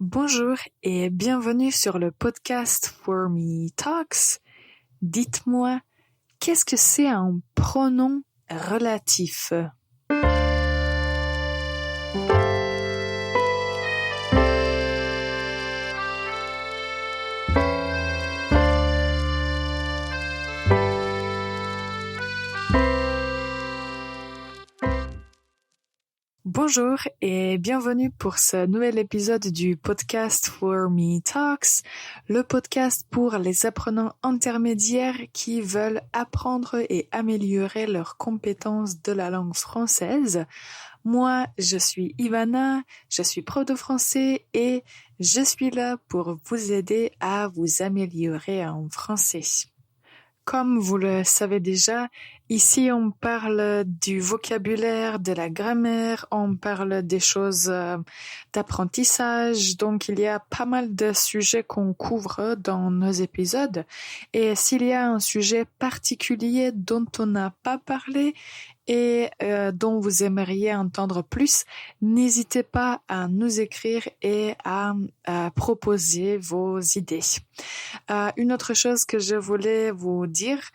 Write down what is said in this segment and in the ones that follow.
Bonjour et bienvenue sur le podcast For Me Talks. Dites-moi, qu'est-ce que c'est un pronom relatif? Bonjour et bienvenue pour ce nouvel épisode du podcast For Me Talks, le podcast pour les apprenants intermédiaires qui veulent apprendre et améliorer leurs compétences de la langue française. Moi, je suis Ivana, je suis prof de français et je suis là pour vous aider à vous améliorer en français. Comme vous le savez déjà, ici on parle du vocabulaire, de la grammaire, on parle des choses d'apprentissage, donc il y a pas mal de sujets qu'on couvre dans nos épisodes. Et s'il y a un sujet particulier dont on n'a pas parlé et dont vous aimeriez entendre plus, n'hésitez pas à nous écrire et à proposer vos idées. Une autre chose que je voulais vous dire,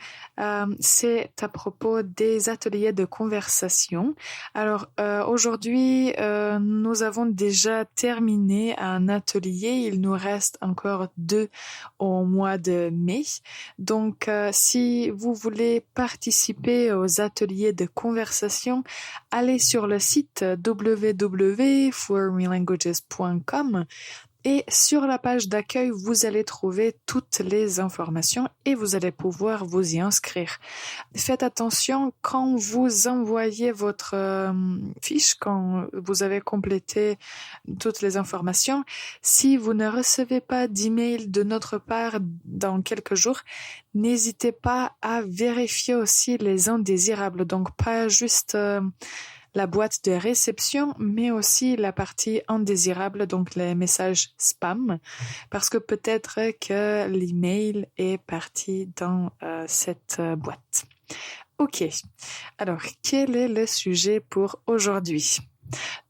c'est à propos des ateliers de conversation. Alors aujourd'hui, nous avons déjà terminé un atelier. Il nous reste encore 2 au mois de mai. Donc, si vous voulez participer aux ateliers de conversation, allez sur le site www.formelanguages.com. Et sur la page d'accueil, vous allez trouver toutes les informations et vous allez pouvoir vous y inscrire. Faites attention quand vous envoyez votre fiche, quand vous avez complété toutes les informations. Si vous ne recevez pas d'email de notre part dans quelques jours, n'hésitez pas à vérifier aussi les indésirables. Donc pas juste la boîte de réception, mais aussi la partie indésirable, donc les messages spam, parce que peut-être que l'email est parti dans cette boîte. Ok, alors quel est le sujet pour aujourd'hui?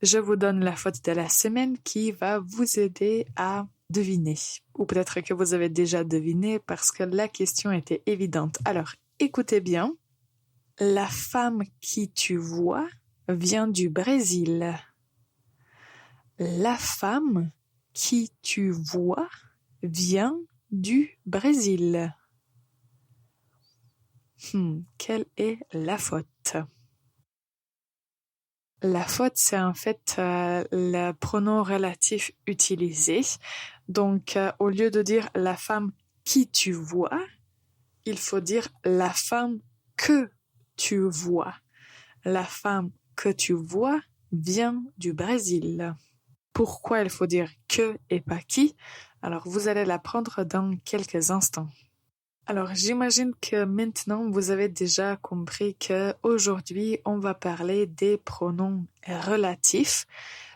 Je vous donne la faute de la semaine qui va vous aider à deviner, ou peut-être que vous avez déjà deviné parce que la question était évidente. Alors, écoutez bien, la femme qui tu vois vient du Brésil. La femme qui tu vois vient du Brésil. Quelle est la faute? La faute, c'est en fait le pronom relatif utilisé. Donc, au lieu de dire la femme qui tu vois, il faut dire la femme que tu vois. La femme que tu vois vient du Brésil. Pourquoi il faut dire que et pas qui? Alors, vous allez l'apprendre dans quelques instants. Alors, j'imagine que maintenant, vous avez déjà compris que aujourd'hui, on va parler des pronoms relatifs.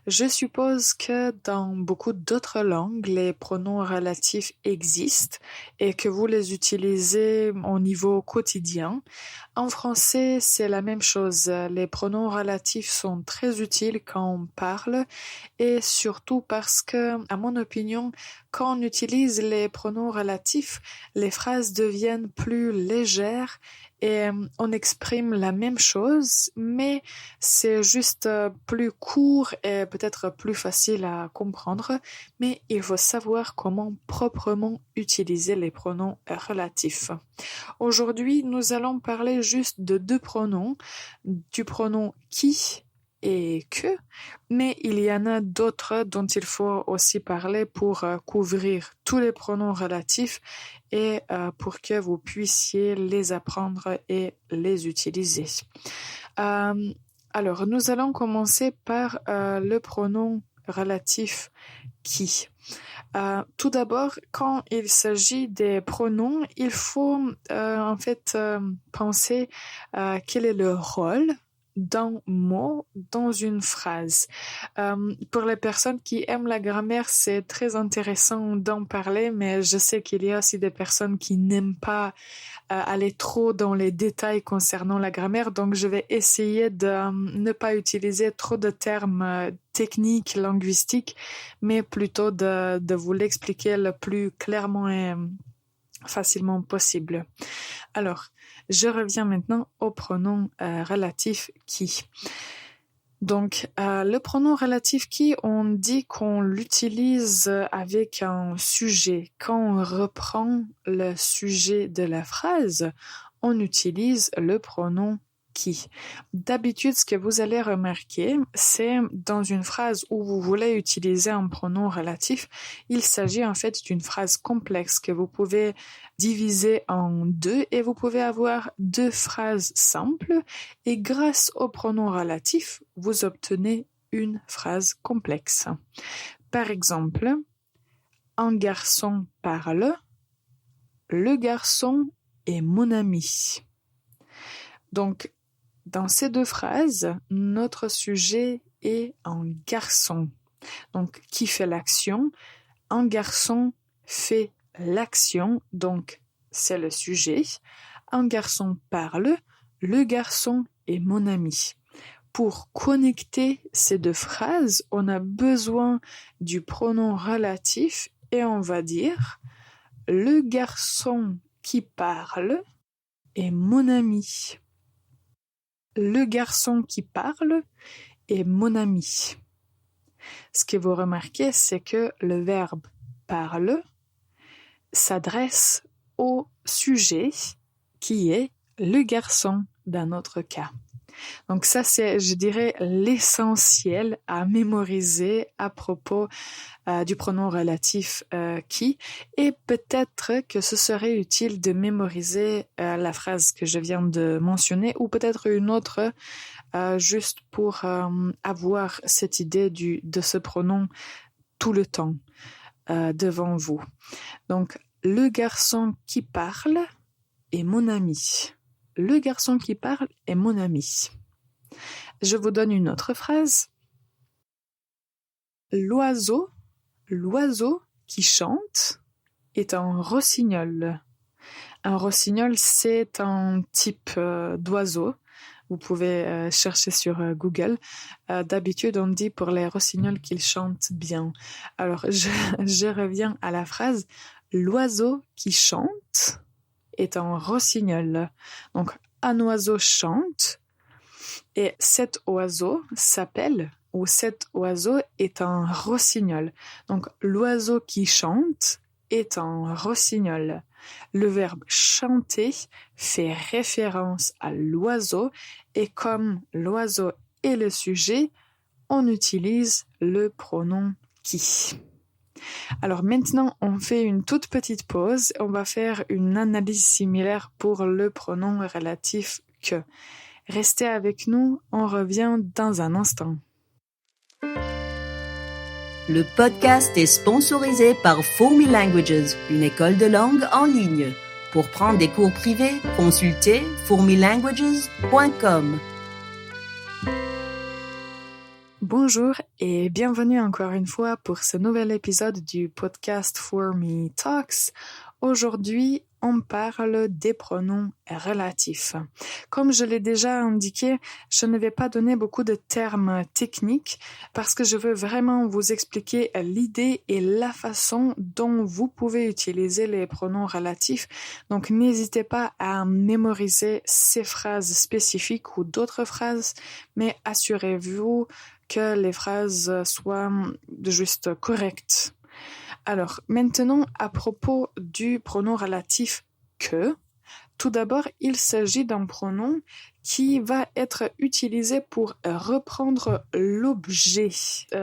Je suppose que dans beaucoup d'autres langues, les pronoms relatifs existent et que vous les utilisez au niveau quotidien. En français, c'est la même chose. Les pronoms relatifs sont très utiles quand on parle et surtout parce que, à mon opinion, quand on utilise les pronoms relatifs, les phrases deviennent plus légères et on exprime la même chose, mais c'est juste plus court et peut-être plus facile à comprendre, mais il faut savoir comment proprement utiliser les pronoms relatifs. Aujourd'hui, nous allons parler juste de 2 pronoms, du pronom qui et que, mais il y en a d'autres dont il faut aussi parler pour couvrir tous les pronoms relatifs et pour que vous puissiez les apprendre et les utiliser. Alors, nous allons commencer par le pronom relatif qui. Tout d'abord, quand il s'agit des pronoms, il faut en fait penser quel est le rôle d'un mot dans une phrase. Pour les personnes qui aiment la grammaire, c'est très intéressant d'en parler, mais je sais qu'il y a aussi des personnes qui n'aiment pas aller trop dans les détails concernant la grammaire, donc je vais essayer de ne pas utiliser trop de termes techniques, linguistiques, mais plutôt de vous l'expliquer le plus clairement et facilement possible. Alors, je reviens maintenant au pronom relatif qui. Donc, le pronom relatif qui, on dit qu'on l'utilise avec un sujet. Quand on reprend le sujet de la phrase, on utilise le pronom qui. D'habitude, ce que vous allez remarquer, c'est dans une phrase où vous voulez utiliser un pronom relatif, il s'agit en fait d'une phrase complexe que vous pouvez diviser en deux et vous pouvez avoir deux phrases simples et grâce au pronom relatif, vous obtenez une phrase complexe. Par exemple, un garçon parle, le garçon est mon ami. Donc, dans ces deux phrases, notre sujet est un garçon. Donc, qui fait l'action? Un garçon fait l'action, donc c'est le sujet. Un garçon parle, le garçon est mon ami. Pour connecter ces deux phrases, on a besoin du pronom relatif et on va dire le garçon qui parle est mon ami. Le garçon qui parle est mon ami. Ce que vous remarquez, c'est que le verbe parle s'adresse au sujet qui est le garçon dans notre cas. Donc ça, c'est, je dirais, l'essentiel à mémoriser à propos du pronom relatif qui, et peut-être que ce serait utile de mémoriser la phrase que je viens de mentionner ou peut-être une autre juste pour avoir cette idée de ce pronom tout le temps devant vous. Donc, le garçon qui parle est mon ami. Le garçon qui parle est mon ami. Je vous donne une autre phrase. L'oiseau qui chante est un rossignol. Un rossignol, c'est un type d'oiseau. Vous pouvez chercher sur Google. D'habitude, on dit pour les rossignols qu'ils chantent bien. Alors, je reviens à la phrase. L'oiseau qui chante est un rossignol. Donc, un oiseau chante et cet oiseau s'appelle ou cet oiseau est un rossignol. Donc, l'oiseau qui chante est un rossignol. Le verbe chanter fait référence à l'oiseau et comme l'oiseau est le sujet, on utilise le pronom qui. Alors maintenant, on fait une toute petite pause. On va faire une analyse similaire pour le pronom relatif que. Restez avec nous, on revient dans un instant. Le podcast est sponsorisé par Fourmi Languages, une école de langue en ligne. Pour prendre des cours privés, consultez fourmilanguages.com. Bonjour et bienvenue encore une fois pour ce nouvel épisode du podcast Fourmi Talks. Aujourd'hui, on parle des pronoms relatifs. Comme je l'ai déjà indiqué, je ne vais pas donner beaucoup de termes techniques parce que je veux vraiment vous expliquer l'idée et la façon dont vous pouvez utiliser les pronoms relatifs. Donc, n'hésitez pas à mémoriser ces phrases spécifiques ou d'autres phrases, mais assurez-vous que les phrases soient juste correctes. Alors, maintenant, à propos du pronom relatif que, tout d'abord, il s'agit d'un pronom qui va être utilisé pour reprendre l'objet.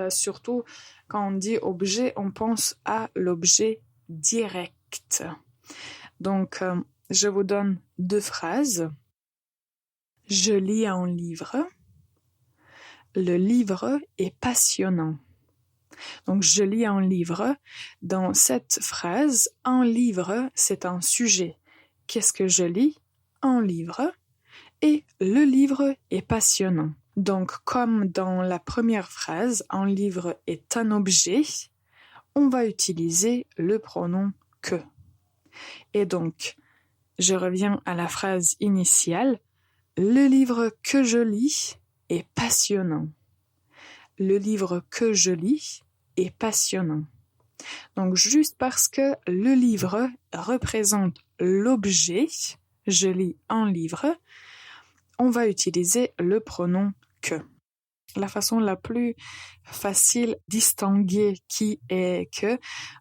Surtout, quand on dit objet, on pense à l'objet direct. Donc, je vous donne deux phrases. Je lis un livre. Le livre est passionnant. Donc, je lis un livre. Dans cette phrase, un livre, c'est un sujet. Qu'est-ce que je lis? Un livre. et le livre est passionnant. Donc, comme dans la première phrase, un livre est un objet, on va utiliser le pronom que. Et donc, je reviens à la phrase initiale. Le livre que je lis est passionnant. Le livre que je lis est passionnant. Donc, juste parce que le livre représente l'objet, je lis un livre, on va utiliser le pronom que. La façon la plus facile de distinguer qui est que,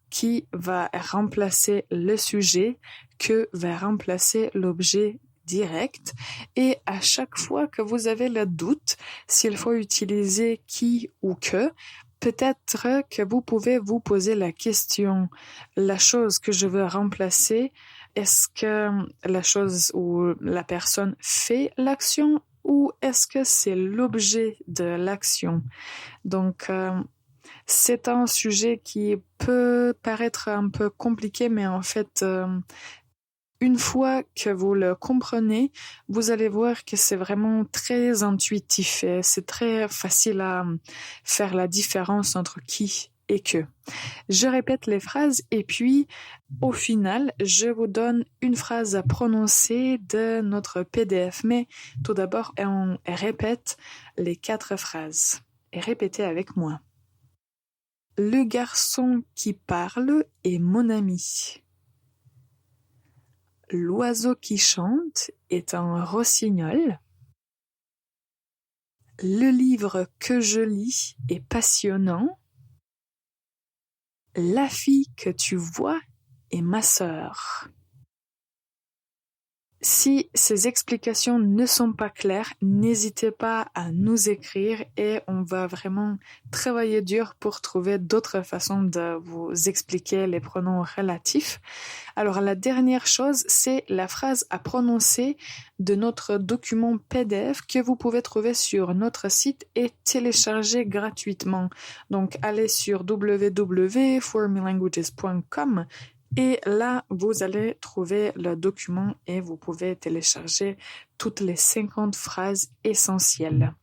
qui va remplacer le sujet, que va remplacer l'objet direct. Et à chaque fois que vous avez le doute s'il faut utiliser qui ou que, peut-être que vous pouvez vous poser la question, la chose que je veux remplacer, est-ce que la chose ou la personne fait l'action ou est-ce que c'est l'objet de l'action? Donc, c'est un sujet qui peut paraître un peu compliqué, mais en fait, une fois que vous le comprenez, vous allez voir que c'est vraiment très intuitif et c'est très facile à faire la différence entre qui et que. Je répète les phrases et puis, au final, je vous donne une phrase à prononcer de notre PDF. Mais tout d'abord, on répète les 4 phrases. Et répétez avec moi. Le garçon qui parle est mon ami. L'oiseau qui chante est un rossignol. Le livre que je lis est passionnant. La fille que tu vois est ma sœur. Si ces explications ne sont pas claires, n'hésitez pas à nous écrire et on va vraiment travailler dur pour trouver d'autres façons de vous expliquer les pronoms relatifs. Alors la dernière chose, c'est la phrase à prononcer de notre document PDF que vous pouvez trouver sur notre site et télécharger gratuitement. Donc allez sur www.formelanguages.com et là, vous allez trouver le document et vous pouvez télécharger toutes les 50 phrases essentielles.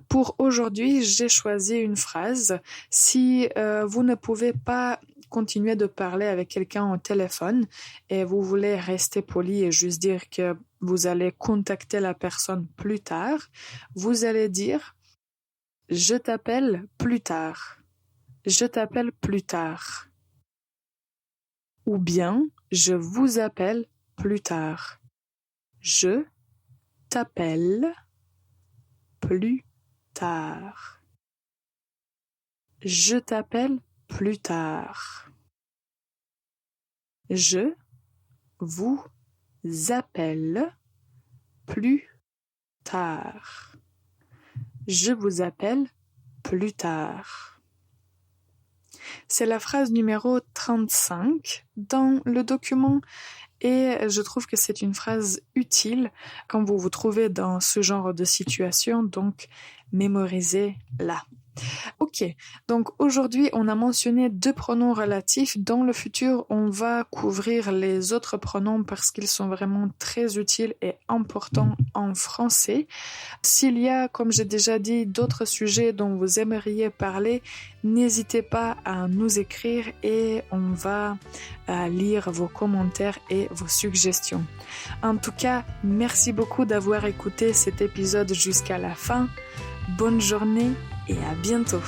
Pour aujourd'hui, j'ai choisi une phrase. Si vous ne pouvez pas continuer de parler avec quelqu'un au téléphone et vous voulez rester poli et juste dire que vous allez contacter la personne plus tard, vous allez dire « Je t'appelle plus tard ». Je t'appelle plus tard. Ou bien, je vous appelle plus tard. Je t'appelle plus tard. Je t'appelle plus tard. Je vous appelle plus tard. Je vous appelle plus tard. C'est la phrase numéro 35 dans le document et je trouve que c'est une phrase utile quand vous vous trouvez dans ce genre de situation, donc mémorisez-la. Ok, donc aujourd'hui on a mentionné 2 pronoms relatifs. Dans le futur, on va couvrir les autres pronoms parce qu'ils sont vraiment très utiles et importants en français. S'il y a, comme j'ai déjà dit, d'autres sujets dont vous aimeriez parler, n'hésitez pas à nous écrire et on va lire vos commentaires et vos suggestions. En tout cas, merci beaucoup d'avoir écouté cet épisode jusqu'à la fin. Bonne journée et à bientôt.